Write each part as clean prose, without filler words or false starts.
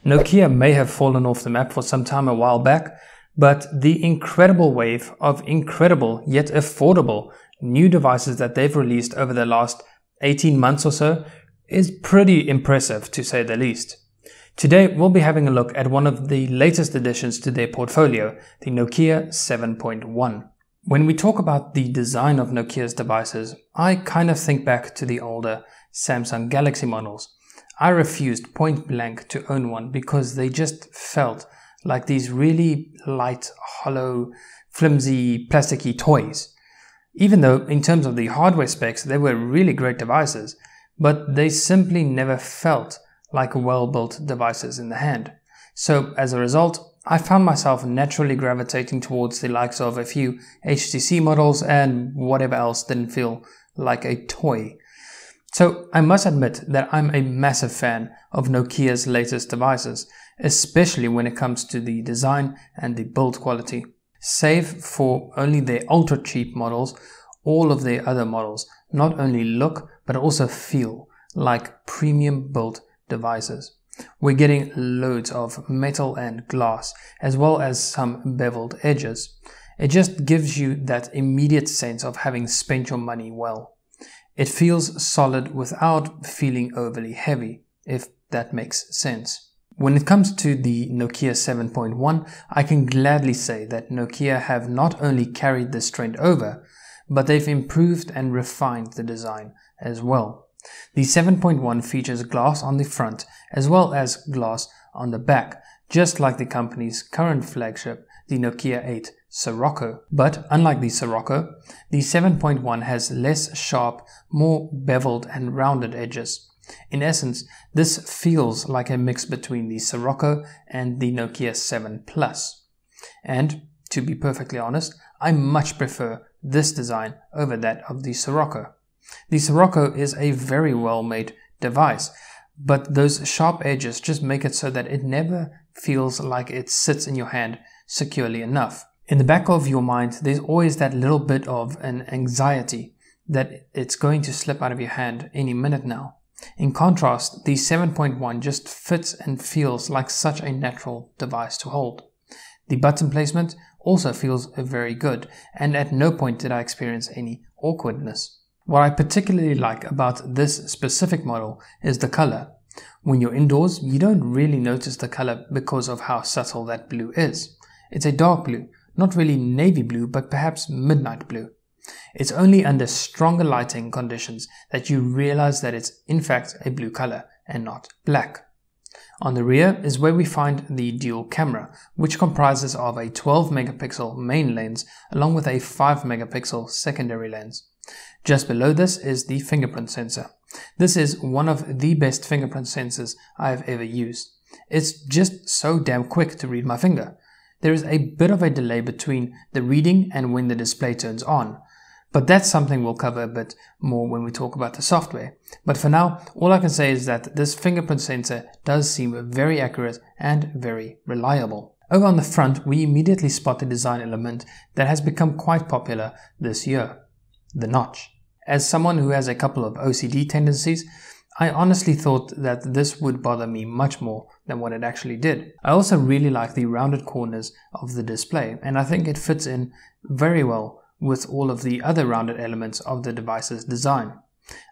Nokia may have fallen off the map for some time a while back, but the incredible wave of incredible yet affordable new devices that they've released over the last 18 months or so is pretty impressive, to say the least. Today we'll be having a look at one of the latest additions to their portfolio, the Nokia 7.1. When we talk about the design of Nokia's devices, I kind of think back to the older Samsung Galaxy models. I refused point blank to own one because they just felt like these really light, hollow, flimsy, plasticky toys. Even though in terms of the hardware specs they were really great devices, but they simply never felt like well-built devices in the hand. So as a result, I found myself naturally gravitating towards the likes of a few HTC models and whatever else didn't feel like a toy. So I must admit that I'm a massive fan of Nokia's latest devices, especially when it comes to the design and the build quality. Save for only their ultra cheap models, all of their other models not only look but also feel like premium built devices. We're getting loads of metal and glass as well as some beveled edges. It just gives you that immediate sense of having spent your money well. It feels solid without feeling overly heavy, if that makes sense. When it comes to the Nokia 7.1, I can gladly say that Nokia have not only carried this trend over, but they've improved and refined the design as well. The 7.1 features glass on the front as well as glass on the back, just like the company's current flagship, the Nokia 8 Sirocco. But unlike the Sirocco, the 7.1 has less sharp, more beveled and rounded edges. In essence, this feels like a mix between the Sirocco and the Nokia 7 Plus. And to be perfectly honest, I much prefer this design over that of the Sirocco. The Sirocco is a very well made device, but those sharp edges just make it so that it never feels like it sits in your hand securely enough. In the back of your mind, there's always that little bit of an anxiety that it's going to slip out of your hand any minute now. In contrast, the 7.1 just fits and feels like such a natural device to hold. The button placement also feels very good, and at no point did I experience any awkwardness. What I particularly like about this specific model is the color. When you're indoors, you don't really notice the color because of how subtle that blue is. It's a dark blue, not really navy blue, but perhaps midnight blue. It's only under stronger lighting conditions that you realize that it's in fact a blue color and not black. On the rear is where we find the dual camera, which comprises of a 12 megapixel main lens along with a 5 megapixel secondary lens. Just below this is the fingerprint sensor. This is one of the best fingerprint sensors I've ever used. It's just so damn quick to read my finger. There is a bit of a delay between the reading and when the display turns on, but that's something we'll cover a bit more when we talk about the software. But for now, all I can say is that this fingerprint sensor does seem very accurate and very reliable. Over on the front, we immediately spot the design element that has become quite popular this year: the notch. As someone who has a couple of OCD tendencies, I honestly thought that this would bother me much more than what it actually did. I also really like the rounded corners of the display, and I think it fits in very well with all of the other rounded elements of the device's design.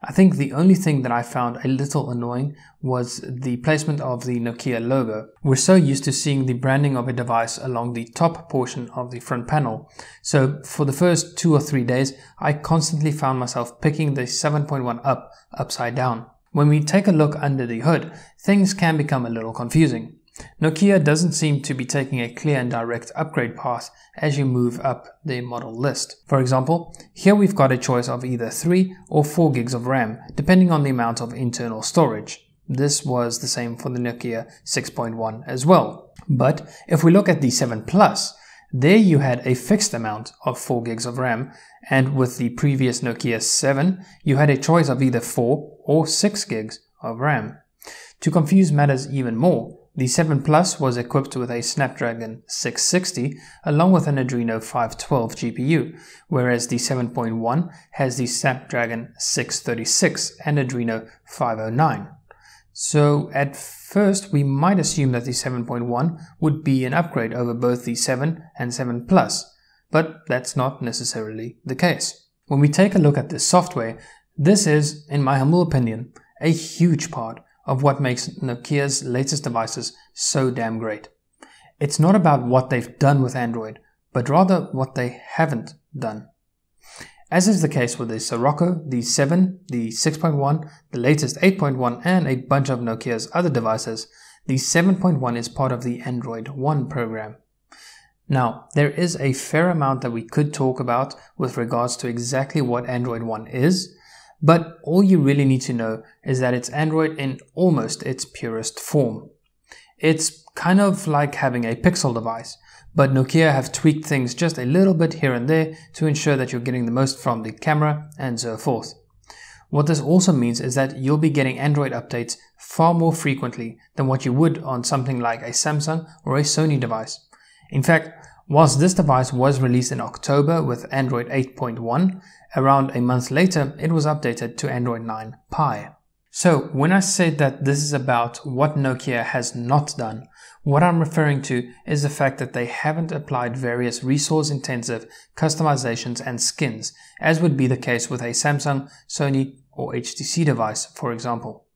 I think the only thing that I found a little annoying was the placement of the Nokia logo. We're so used to seeing the branding of a device along the top portion of the front panel, so for the first 2 or 3 days I constantly found myself picking the 7.1 up upside down. When we take a look under the hood, things can become a little confusing. Nokia doesn't seem to be taking a clear and direct upgrade path as you move up the model list. For example, here we've got a choice of either 3 or 4 gigs of RAM, depending on the amount of internal storage. This was the same for the Nokia 6.1 as well. But if we look at the 7 Plus, there you had a fixed amount of 4 gigs of RAM, and with the previous Nokia 7, you had a choice of either 4 or 6 gigs of RAM. To confuse matters even more, the 7 Plus was equipped with a Snapdragon 660 along with an Adreno 512 GPU, whereas the 7.1 has the Snapdragon 636 and Adreno 509. So at first we might assume that the 7.1 would be an upgrade over both the 7 and 7 Plus, but that's not necessarily the case. When we take a look at the software, this is, in my humble opinion, a huge part of what makes Nokia's latest devices so damn great. It's not about what they've done with Android, but rather what they haven't done. As is the case with the Sirocco, the 7, the 6.1, the latest 8.1 and a bunch of Nokia's other devices, the 7.1 is part of the Android One program. Now, there is a fair amount that we could talk about with regards to exactly what Android One is, but all you really need to know is that it's Android in almost its purest form. It's kind of like having a Pixel device, but Nokia have tweaked things just a little bit here and there to ensure that you're getting the most from the camera and so forth. What this also means is that you'll be getting Android updates far more frequently than what you would on something like a Samsung or a Sony device. In fact, whilst this device was released in October with Android 8.1, around a month later it was updated to Android 9 Pie. So when I say that this is about what Nokia has not done, what I'm referring to is the fact that they haven't applied various resource-intensive customizations and skins, as would be the case with a Samsung, Sony or HTC device, for example.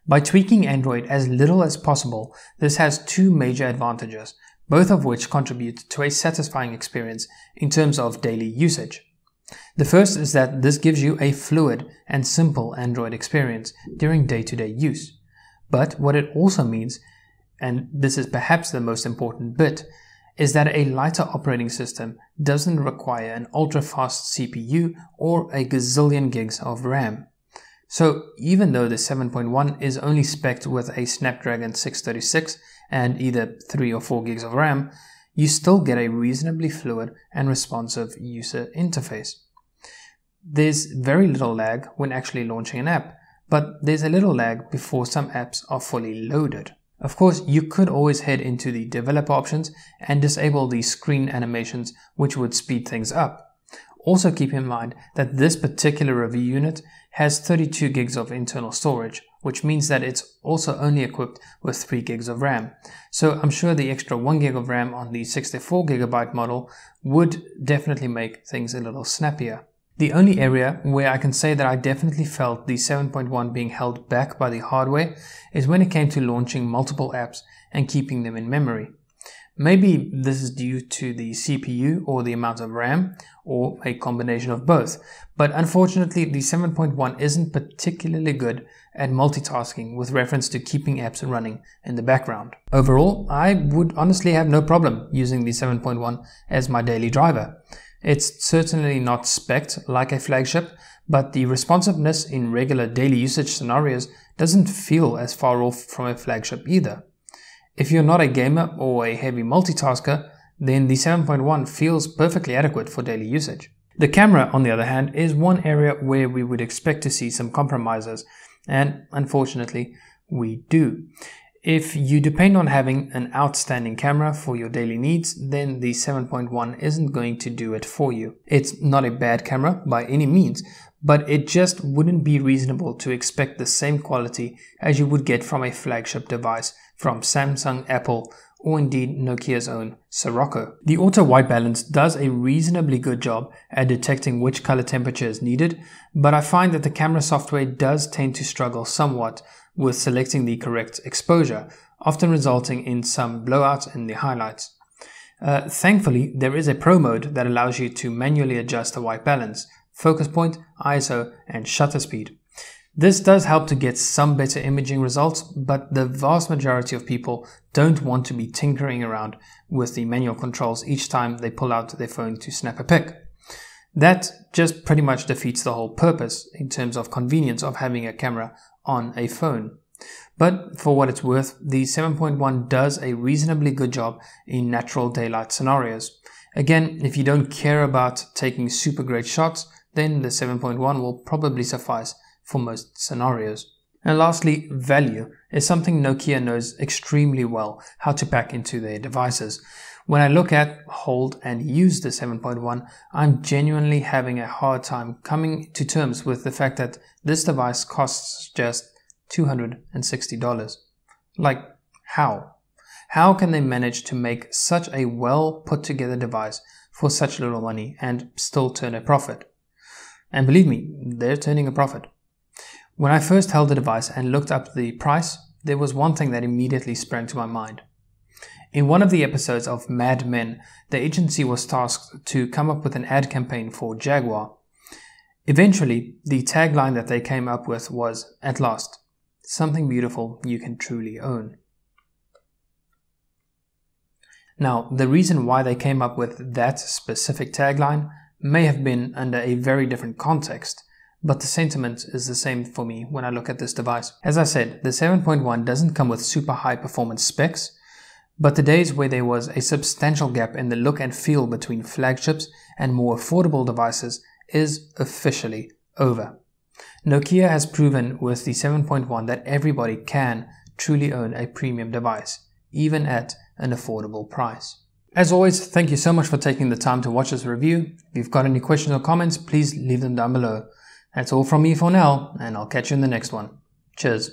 By tweaking Android as little as possible, this has two major advantages, both of which contribute to a satisfying experience in terms of daily usage. The first is that this gives you a fluid and simple Android experience during day-to-day use. But what it also means, and this is perhaps the most important bit, is that a lighter operating system doesn't require an ultra-fast CPU or a gazillion gigs of RAM. So even though the 7.1 is only spec'd with a Snapdragon 636 and either 3 or 4 gigs of RAM, you still get a reasonably fluid and responsive user interface. There's very little lag when actually launching an app, but there's a little lag before some apps are fully loaded. Of course, you could always head into the developer options and disable the screen animations, which would speed things up. Also keep in mind that this particular review unit has 32 gigs of internal storage, which means that it's also only equipped with 3 gigs of RAM. So I'm sure the extra 1 gig of RAM on the 64GB model would definitely make things a little snappier. The only area where I can say that I definitely felt the 7.1 being held back by the hardware is when it came to launching multiple apps and keeping them in memory. Maybe this is due to the CPU or the amount of RAM, or a combination of both, but unfortunately the 7.1 isn't particularly good at multitasking with reference to keeping apps running in the background. Overall, I would honestly have no problem using the 7.1 as my daily driver. It's certainly not spec'd like a flagship, but the responsiveness in regular daily usage scenarios doesn't feel as far off from a flagship either. If you're not a gamer or a heavy multitasker, then the 7.1 feels perfectly adequate for daily usage. The camera, on the other hand, is one area where we would expect to see some compromises, and unfortunately, we do. If you depend on having an outstanding camera for your daily needs, then the 7.1 isn't going to do it for you. It's not a bad camera by any means, but it just wouldn't be reasonable to expect the same quality as you would get from a flagship device from Samsung, Apple, or indeed Nokia's own Sirocco. The auto white balance does a reasonably good job at detecting which color temperature is needed, but I find that the camera software does tend to struggle somewhat with selecting the correct exposure, often resulting in some blowouts in the highlights. Thankfully, there is a pro mode that allows you to manually adjust the white balance, focus point, ISO, and shutter speed. This does help to get some better imaging results, but the vast majority of people don't want to be tinkering around with the manual controls each time they pull out their phone to snap a pic. That just pretty much defeats the whole purpose in terms of convenience of having a camera on a phone. But for what it's worth, the 7.1 does a reasonably good job in natural daylight scenarios. Again, if you don't care about taking super great shots, then the 7.1 will probably suffice for most scenarios. And lastly, value is something Nokia knows extremely well how to pack into their devices. When I look at, hold, and use the 7.1, I'm genuinely having a hard time coming to terms with the fact that this device costs just $260. Like, how? How can they manage to make such a well put together device for such little money and still turn a profit? And believe me, they're turning a profit. When I first held the device and looked up the price, there was one thing that immediately sprang to my mind. In one of the episodes of Mad Men, the agency was tasked to come up with an ad campaign for Jaguar. Eventually, the tagline that they came up with was, "At last, something beautiful you can truly own." Now, the reason why they came up with that specific tagline may have been under a very different context, but the sentiment is the same for me when I look at this device. As I said, the 7.1 doesn't come with super high performance specs, but the days where there was a substantial gap in the look and feel between flagships and more affordable devices is officially over. Nokia has proven with the 7.1 that everybody can truly own a premium device, even at an affordable price. As always, thank you so much for taking the time to watch this review. If you've got any questions or comments, please leave them down below. That's all from me for now, and I'll catch you in the next one. Cheers.